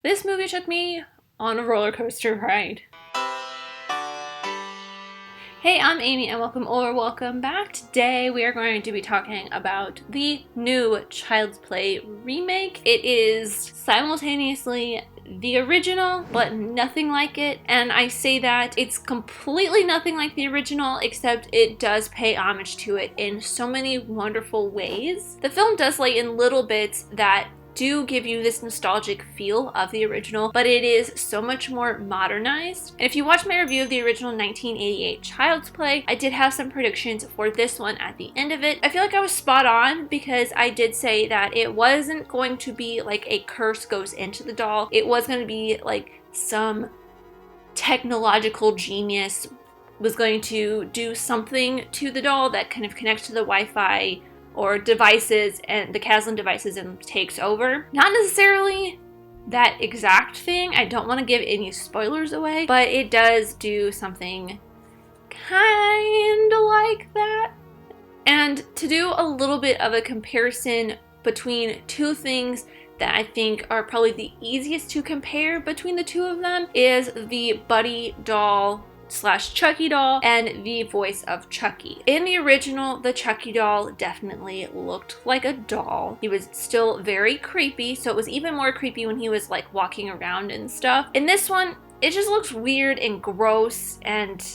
This movie took me on a roller coaster ride. Hey, I'm Amy and welcome back. Today we are going to be talking about the new Child's Play remake. It is simultaneously the original, but nothing like it. And I say that it's completely nothing like the original, except it does pay homage to it in so many wonderful ways. The film does lay in little bits that do give you this nostalgic feel of the original, but it is so much more modernized. And if you watch my review of the original 1988 Child's Play, I did have some predictions for this one at the end of it. I feel like I was spot on because I did say that it wasn't going to be like a curse goes into the doll. It was going to be like some technological genius was going to do something to the doll that kind of connects to the Wi-Fi or devices and the Caslin devices and takes over. Not necessarily that exact thing. I don't want to give any spoilers away, but it does do something kind of like that. And to do a little bit of a comparison between two things that I think are probably the easiest to compare between the two of them is the Buddy doll / Chucky doll and the voice of Chucky. In the original, the Chucky doll definitely looked like a doll. He was still very creepy, so it was even more creepy when he was like walking around and stuff. In this one, it just looks weird and gross and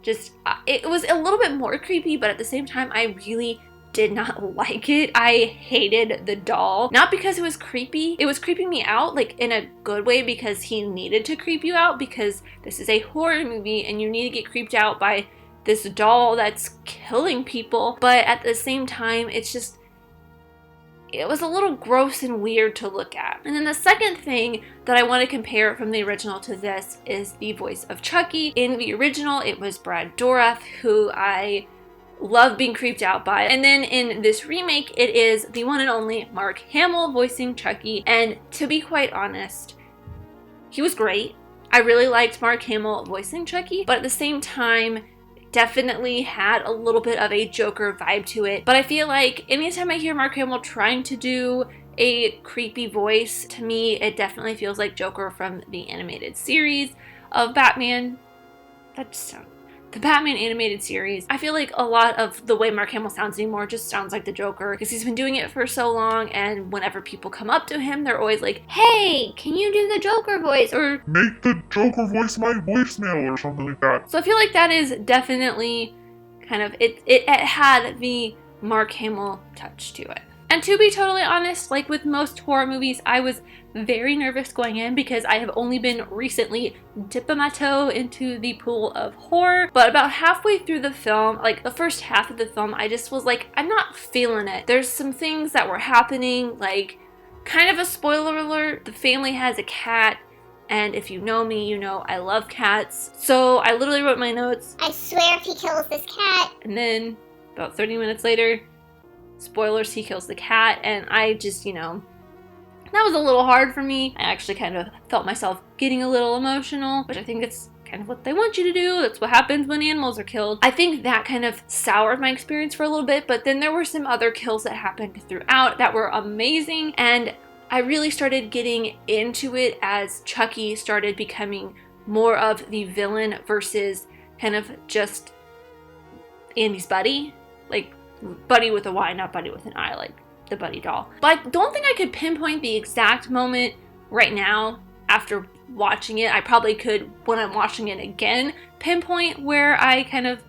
just, it was a little bit more creepy, but at the same time, I really did not like it. I hated the doll. Not because it was creepy. It was creeping me out, like in a good way, because he needed to creep you out because this is a horror movie and you need to get creeped out by this doll that's killing people. But at the same time, it was a little gross and weird to look at. And then the second thing that I want to compare from the original to this is the voice of Chucky. In the original, it was Brad Dourif, who I love being creeped out by. And then in this remake, it is the one and only Mark Hamill voicing Chucky. And to be quite honest, he was great. I really liked Mark Hamill voicing Chucky, but at the same time, definitely had a little bit of a Joker vibe to it. But I feel like anytime I hear Mark Hamill trying to do a creepy voice, to me, it definitely feels like Joker from the animated series of Batman. The Batman animated series. I feel like a lot of the way Mark Hamill sounds anymore just sounds like the Joker because he's been doing it for so long, and whenever people come up to him, they're always like, "Hey, can you do the Joker voice?" or "Make the Joker voice my voicemail," or something like that. So I feel like that is definitely kind of, it had the Mark Hamill touch to it. And to be totally honest, like with most horror movies, I was very nervous going in because I have only been recently dipping my toe into the pool of horror. But about halfway through the film, like the first half of the film, I just was like, I'm not feeling it. There's some things that were happening, like kind of a spoiler alert. The family has a cat. And if you know me, you know I love cats. So I literally wrote my notes, I swear if he kills this cat. And then about 30 minutes later, spoilers, he kills the cat. And I just, that was a little hard for me. I actually kind of felt myself getting a little emotional, which I think that's kind of what they want you to do. That's what happens when animals are killed. I think that kind of soured my experience for a little bit, but then there were some other kills that happened throughout that were amazing, and I really started getting into it as Chucky started becoming more of the villain versus kind of just Andy's buddy. Like, buddy with a Y, not buddy with an I, like the Buddy doll. But I don't think I could pinpoint the exact moment right now after watching it. I probably could, when I'm watching it again, pinpoint where I kind of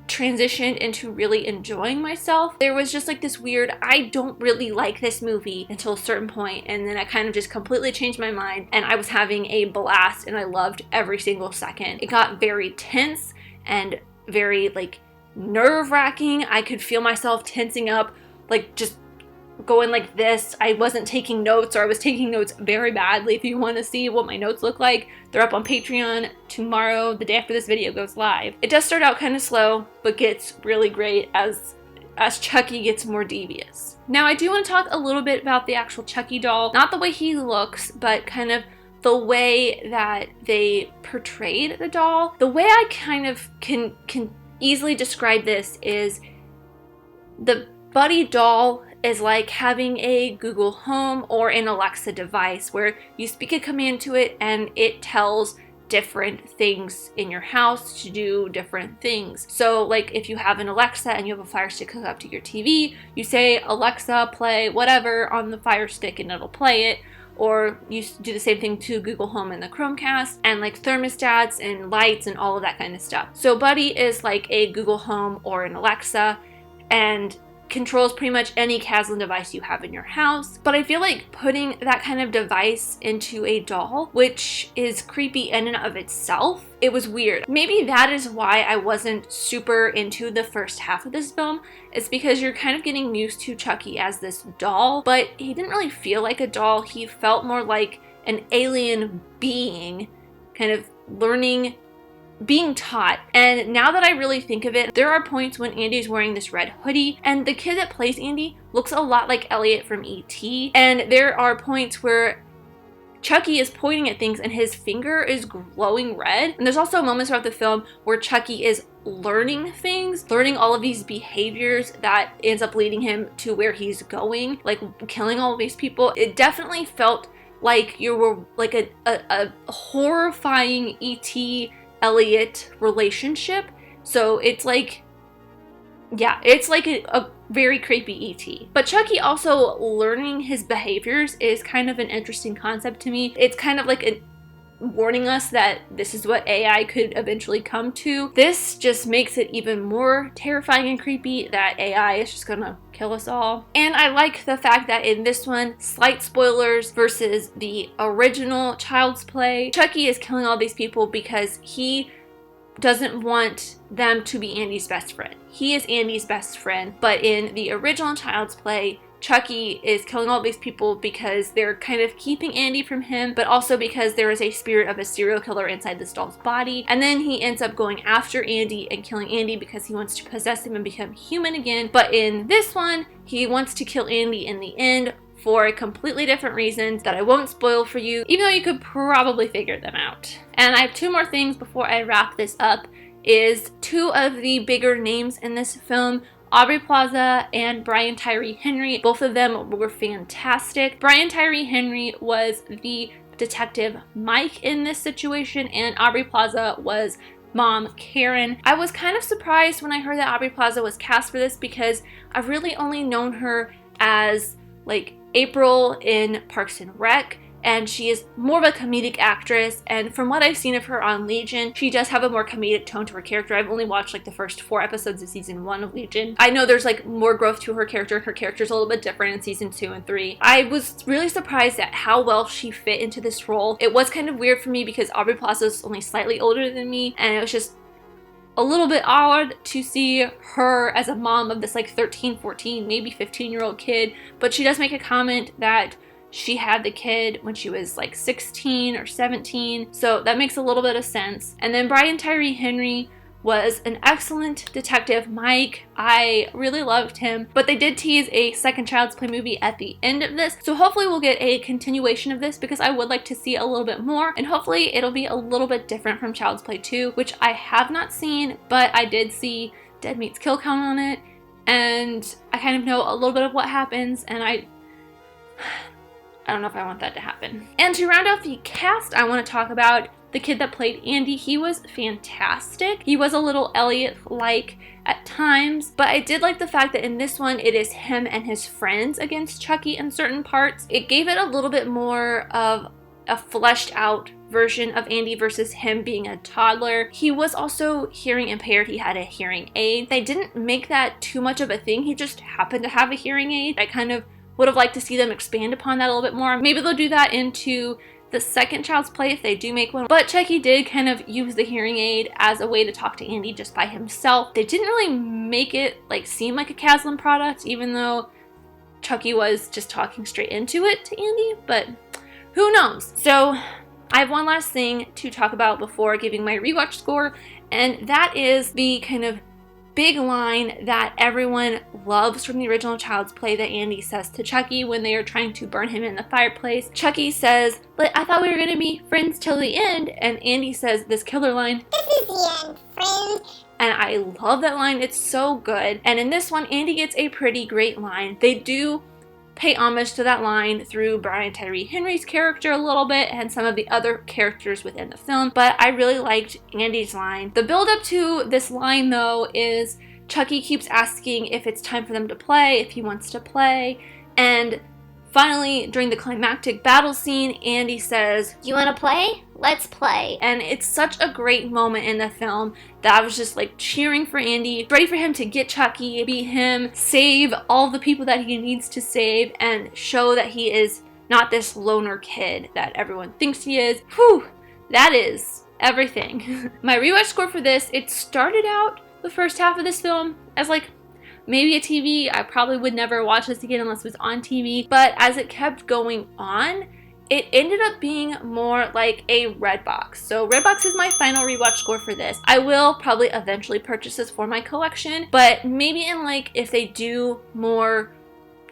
transitioned into really enjoying myself. There was just like this weird, I don't really like this movie until a certain point, and then I kind of just completely changed my mind, and I was having a blast and I loved every single second. It got very tense and very like nerve-wracking. I could feel myself tensing up, like just going like this. I wasn't taking notes, or I was taking notes very badly. If you want to see what my notes look like, they're up on Patreon tomorrow, the day after this video goes live. It does start out kind of slow, but gets really great as Chucky gets more devious. Now I do want to talk a little bit about the actual Chucky doll. Not the way he looks, but kind of the way that they portrayed the doll. The way I kind of can easily describe this is the Buddy doll is like having a Google Home or an Alexa device where you speak a command to it and it tells different things in your house to do different things. So like if you have an Alexa and you have a Fire Stick hooked up to your TV, you say, Alexa, play whatever on the Fire Stick and it'll play it. Or you do the same thing to Google Home and the Chromecast, and like thermostats and lights and all of that kind of stuff. So Buddy is like a Google Home or an Alexa and controls pretty much any Caslin device you have in your house. But I feel like putting that kind of device into a doll, which is creepy in and of itself, it was weird. Maybe that is why I wasn't super into the first half of this film. It's because you're kind of getting used to Chucky as this doll, but he didn't really feel like a doll. He felt more like an alien being, kind of learning, being taught. And now that I really think of it, there are points when Andy's wearing this red hoodie and the kid that plays Andy looks a lot like Elliot from E.T. And there are points where Chucky is pointing at things and his finger is glowing red. And there's also moments throughout the film where Chucky is learning things, learning all of these behaviors that ends up leading him to where he's going, like killing all of these people. It definitely felt like you were like a horrifying E.T. Elliot relationship. So it's like, yeah, it's like a very creepy E.T. But Chucky also learning his behaviors is kind of an interesting concept to me. It's kind of like warning us that this is what AI could eventually come to. This just makes it even more terrifying and creepy that AI is just gonna kill us all. And I like the fact that in this one, slight spoilers versus the original Child's Play, Chucky is killing all these people because he doesn't want them to be Andy's best friend. He is Andy's best friend, but in the original Child's Play, Chucky is killing all these people because they're kind of keeping Andy from him, but also because there is a spirit of a serial killer inside this doll's body. And then he ends up going after Andy and killing Andy because he wants to possess him and become human again. But in this one, he wants to kill Andy in the end for completely different reasons that I won't spoil for you, even though you could probably figure them out. And I have two more things before I wrap this up, is two of the bigger names in this film, Aubrey Plaza and Brian Tyree Henry. Both of them were fantastic. Brian Tyree Henry was the detective Mike in this situation, and Aubrey Plaza was Mom Karen. I was kind of surprised when I heard that Aubrey Plaza was cast for this because I've really only known her as like April in Parks and Rec, and she is more of a comedic actress, and from what I've seen of her on Legion, she does have a more comedic tone to her character. I've only watched like the first 4 episodes of season 1 of Legion. I know there's like more growth to her character, and her character's a little bit different in season 2 and 3. I was really surprised at how well she fit into this role. It was kind of weird for me because Aubrey Plaza is only slightly older than me, and it was just a little bit odd to see her as a mom of this like 13, 14, maybe 15-year-old kid, but she does make a comment that she had the kid when she was like 16 or 17, so that makes a little bit of sense. And then Brian Tyree Henry was an excellent detective Mike. I really loved him, but they did tease a second Child's Play movie at the end of this, so hopefully we'll get a continuation of this because I would like to see a little bit more, and hopefully it'll be a little bit different from Child's Play 2, which I have not seen, but I did see Dead Meets Kill Count on it, and I kind of know a little bit of what happens, and I don't know if I want that to happen. And to round out the cast, I want to talk about the kid that played Andy. He was fantastic. He was a little Elliot-like at times, but I did like the fact that in this one, it is him and his friends against Chucky in certain parts. It gave it a little bit more of a fleshed out version of Andy versus him being a toddler. He was also hearing impaired. He had a hearing aid. They didn't make that too much of a thing. He just happened to have a hearing aid. I kind of would have liked to see them expand upon that a little bit more. Maybe they'll do that into the second Child's Play if they do make one. But Chucky did kind of use the hearing aid as a way to talk to Andy just by himself. They didn't really make it like seem like a Caslin product, even though Chucky was just talking straight into it to Andy, but who knows? So I have one last thing to talk about before giving my rewatch score, and that is the kind of big line that everyone loves from the original Child's Play that Andy says to Chucky when they are trying to burn him in the fireplace. Chucky says, "But I thought we were gonna be friends till the end," and Andy says this killer line, "This is the end, friends. and I love that line. It's so good. And in this one, Andy gets a pretty great line. They do pay homage to that line through Brian Tyree Henry's character a little bit and some of the other characters within the film, but I really liked Andy's line. The build up to this line though is Chucky keeps asking if it's time for them to play, if he wants to play, and finally, during the climactic battle scene, Andy says, "You wanna play? Let's play." And it's such a great moment in the film that I was just like cheering for Andy, ready for him to get Chucky, beat him, save all the people that he needs to save, and show that he is not this loner kid that everyone thinks he is. Whew, that is everything. My rewatch score for this, it started out the first half of this film as like maybe a TV. I probably would never watch this again unless it was on TV. But as it kept going on, it ended up being more like a Redbox. So Redbox is my final rewatch score for this. I will probably eventually purchase this for my collection, but maybe in like if they do more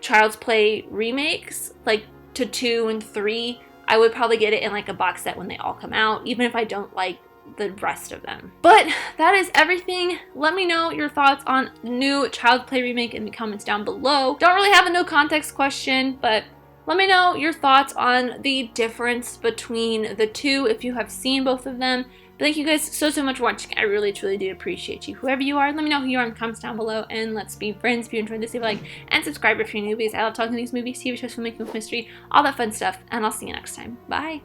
Child's Play remakes, like to 2 and 3, I would probably get it in like a box set when they all come out, even if I don't like the rest of them. But that is everything. Let me know your thoughts on the new Child's Play remake in the comments down below. Don't really have a no context question, but let me know your thoughts on the difference between the two if you have seen both of them. But thank you guys so much for watching. I really truly do appreciate you. Whoever you are, let me know who you are in the comments down below, and let's be friends. If you enjoyed this, leave a like and subscribe if you're new, because I love talking these movies, TV shows, filmmaking, mystery, all that fun stuff, and I'll see you next time. Bye.